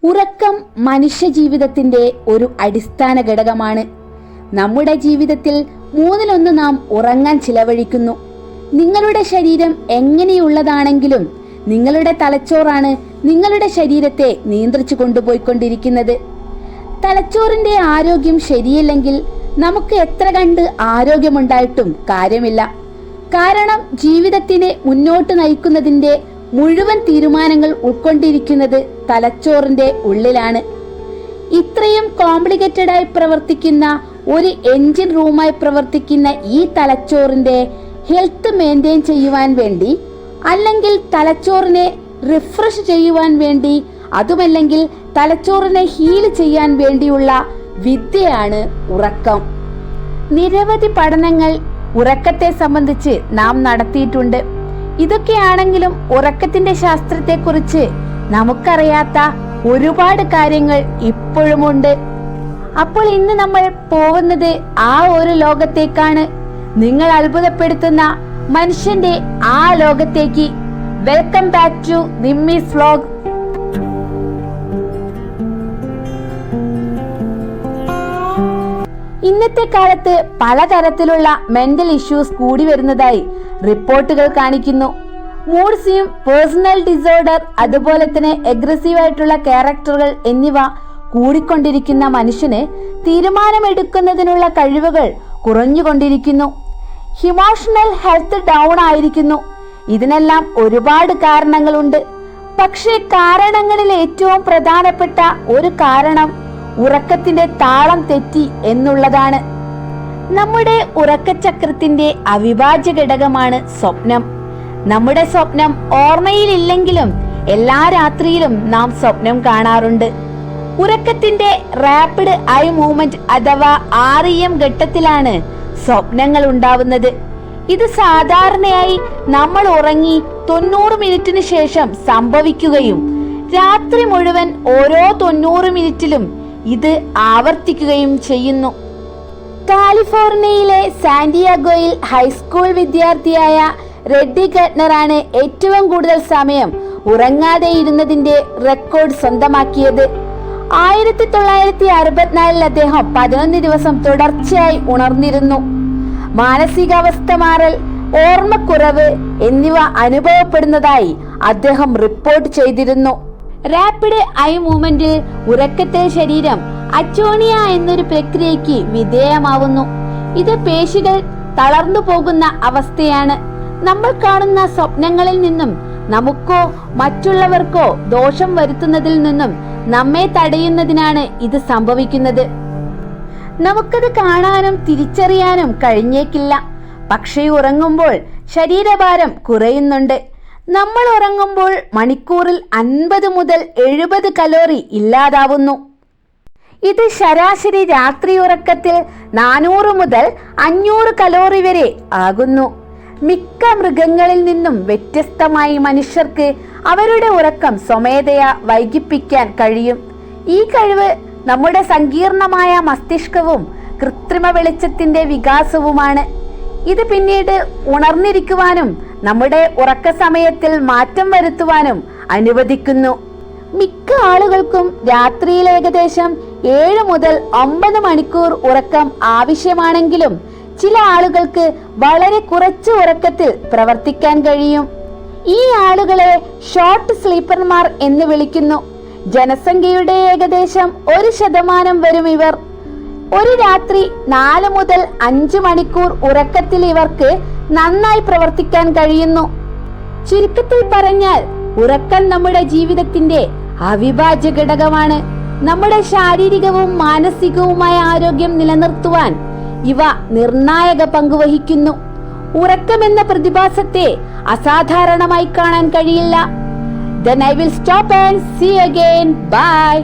ഉറക്കം മനുഷ്യ ജീവിതത്തിന്റെ ഒരു അടിസ്ഥാന ഘടകമാണ്. നമ്മുടെ ജീവിതത്തിൽ 1/3 നാം ഉറങ്ങാൻ ചിലവഴിക്കുന്നു. നിങ്ങളുടെ ശരീരം എങ്ങനെയുള്ളതാണെങ്കിലും നിങ്ങളുടെ തലച്ചോറാണ് നിങ്ങളുടെ ശരീരത്തെ നിയന്ത്രിച്ചു കൊണ്ടുപോയിക്കൊണ്ടിരിക്കുന്നത്. തലച്ചോറിന്റെ ആരോഗ്യം ശരിയില്ലെങ്കിൽ നമുക്ക് എത്ര കണ്ട് ആരോഗ്യമുണ്ടായിട്ടും കാര്യമില്ല. കാരണം ജീവിതത്തിനെ മുന്നോട്ട് നയിക്കുന്നതിന്റെ മുഴുവൻ തീരുമാനങ്ങൾ ഉൾക്കൊണ്ടിരിക്കുന്നത് തലച്ചോറിന്റെ ഉള്ളിലാണ്. ഇത്രയും കോംപ്ലിക്കേറ്റഡായി പ്രവർത്തിക്കുന്ന ഒരു എൻജിൻ റൂമായി പ്രവർത്തിക്കുന്ന ഈ തലച്ചോറിന്റെ ഹെൽത്ത് മെയിൻറ്റെയിൻ ചെയ്യുവാൻ വേണ്ടി, അല്ലെങ്കിൽ തലച്ചോറിനെ റിഫ്രഷ് ചെയ്യുവാൻ വേണ്ടി, അതുമല്ലെങ്കിൽ തലച്ചോറിനെ ഹീൽ ചെയ്യാൻ വേണ്ടിയുള്ള വിദ്യയാണ് ഉറക്കം. നിരവധി പഠനങ്ങൾ ഉറക്കത്തെ സംബന്ധിച്ച് നാം നടത്തിയിട്ടുണ്ട്. ഇതൊക്കെയാണെങ്കിലും ഉറക്കത്തിന്റെ ശാസ്ത്രത്തെക്കുറിച്ച് നമുക്കറിയാത്ത ഒരുപാട് കാര്യങ്ങൾ ഇപ്പോഴുമുണ്ട്. അപ്പോൾ ഇന്ന് നമ്മൾ പോകുന്നത് ആ ഒരു ലോകത്തേക്കാണ്. നിങ്ങൾ അത്ഭുതപ്പെടുത്തുന്ന മനുഷ്യന്റെ ആ ലോകത്തേക്ക്. Welcome back to Nimmi's vlog. ഇന്നത്തെ കാലത്ത് പലതരത്തിലുള്ള മെന്റൽ ഇഷ്യൂസ് കൂടി വരുന്നതായി റിപ്പോർട്ടുകൾ കാണിക്കുന്നു. മൂഡ് സ്വിംഗ്, പേഴ്സണൽ ഡിസോർഡർ, അതുപോലെ തന്നെ അഗ്രസീവ് ആയിട്ടുള്ള ക്യാരക്ടറുകൾ എന്നിവ കൂടിക്കൊണ്ടിരിക്കുന്ന മനുഷ്യന് തീരുമാനമെടുക്കുന്നതിനുള്ള കഴിവുകൾ കുറഞ്ഞുകൊണ്ടിരിക്കുന്നു. ഇമോഷണൽ ഹെൽത്ത് ഡൗൺ ആയിരിക്കുന്നു. ഇതിനെല്ലാം ഒരുപാട് കാരണങ്ങളുണ്ട്. പക്ഷേ കാരണങ്ങളിൽ ഏറ്റവും പ്രധാനപ്പെട്ട ഒരു കാരണം ഉറക്കത്തിന്റെ താളം തെറ്റി എന്നുള്ളതാണ്. നമ്മുടെ ഉറക്കചക്രത്തിന്റെ അവിഭാജ്യ ഘടകമാണ് സ്വപ്നം. നമ്മുടെ സ്വപ്നം ഓർമ്മയിലില്ലെങ്കിലും എല്ലാ രാത്രിയിലും നാം സ്വപ്നം കാണാറുണ്ട്. ഉറക്കത്തിന്റെ റാപ്പിഡ് ഐ മൂവ്മെന്റ് അഥവാ REM ഘട്ടത്തിലാണ് സ്വപ്നങ്ങൾ ഉണ്ടാവുന്നത്. ഇത് സാധാരണയായി നമ്മൾ ഉറങ്ങി 90 മിനിറ്റിന് ശേഷം സംഭവിക്കുകയും രാത്രി മുഴുവൻ ഓരോ 90 മിനിറ്റിലും ഇത് ആവർത്തിക്കുകയും ചെയ്യുന്നു. കാലിഫോർണിയയിലെ സാന്റിയാഗോയിൽ ഹൈസ്കൂൾ വിദ്യാർത്ഥിയായ റെഡ്ഡി ഗട്ട്നറാണ് ഏറ്റവും കൂടുതൽ സമയം ഉറങ്ങാതെ ഇരുന്നതിന്റെ റെക്കോർഡ് സ്വന്തമാക്കിയത്. 1964 അദ്ദേഹം 11 ദിവസം തുടർച്ചയായി ഉണർന്നിരുന്നു. മാനസികാവസ്ഥ മാറൽ, ഓർമ്മക്കുറവ് എന്നിവ അനുഭവപ്പെടുന്നതായി അദ്ദേഹം റിപ്പോർട്ട് ചെയ്തിരുന്നു. റാപ്പിഡ് ഐ മൂവ്മെന്റിൽ ഉറക്കത്തിൽ ശരീരം അച്ചോണിയ എന്നൊരു പ്രക്രിയയ്ക്ക് വിധേയമാവുന്നു. ഇത് പേശികൾ തളർന്നു പോകുന്ന അവസ്ഥയാണ്. നമ്മൾ കാണുന്ന സ്വപ്നങ്ങളിൽ നിന്നും നമുക്കോ മറ്റുള്ളവർക്കോ ദോഷം വരുത്തുന്നതിൽ നിന്നും നമ്മെ തടയുന്നതിനാണ് ഇത് സംഭവിക്കുന്നത്. നമുക്കത് കാണാനും തിരിച്ചറിയാനും കഴിഞ്ഞേക്കില്ല. പക്ഷേ ഉറങ്ങുമ്പോൾ ശരീരഭാരം കുറയുന്നുണ്ട്. നമ്മൾ ഉറങ്ങുമ്പോൾ മണിക്കൂറിൽ 50 മുതൽ 70 കലോറി ഇല്ലാതാവുന്നു. ഇത് ശരാശരി രാത്രി ഉറക്കത്തിൽ 400 മുതൽ 500 കലോറി വരെ ആകുന്നു. മിക്ക മൃഗങ്ങളിൽ നിന്നും വ്യത്യസ്തമായി മനുഷ്യർക്ക് അവരുടെ ഉറക്കം സ്വമേധയാ വൈകിപ്പിക്കാൻ കഴിയും. ഈ കഴിവ് നമ്മുടെ സങ്കീർണമായ മസ്തിഷ്കവും കൃത്രിമ വെളിച്ചത്തിന്റെ വികാസവുമാണ്. ഇത് പിന്നീട് ഉണർന്നിരിക്കുവാനും നമ്മുടെ ഉറക്ക സമയത്തിൽ മാറ്റം വരുത്തുവാനും അനുവദിക്കുന്നു. മിക്ക ആളുകൾക്കും രാത്രിയിൽ ഏകദേശം 7 മുതൽ 9 മണിക്കൂർ ഉറക്കം ആവശ്യമാണെങ്കിലും ചില ആളുകൾക്ക് വളരെ കുറച്ച് ഉറക്കത്തിൽ പ്രവർത്തിക്കാൻ കഴിയും. ഈ ആളുകളെ ഷോർട്ട് സ്ലീപ്പർമാർ എന്ന് വിളിക്കുന്നു. ജനസംഖ്യയുടെ ഏകദേശം 1% വരും ഇവർ. ഒരു രാത്രി 4 മുതൽ 5 മണിക്കൂർ ഉറക്കത്തിൽ ഇവർക്ക് നന്നായി പ്രവർത്തിക്കാൻ കഴിയുന്നു. ചുരുക്കത്തിൽ പറഞ്ഞാൽ ഉറക്കം നമ്മുടെ ജീവിതത്തിന്റെ അവിഭാജ്യ ഘടകമാണ്. നമ്മുടെ ശാരീരികവും മാനസികവുമായ ആരോഗ്യം നിലനിർത്തുവാൻ ഇവ നിർണായക പങ്കുവഹിക്കുന്നു. ഉറക്കമെന്ന പ്രതിഭാസത്തെ അസാധാരണമായി കാണാൻ കഴിയില്ല. Then I will stop and see you again. Bye.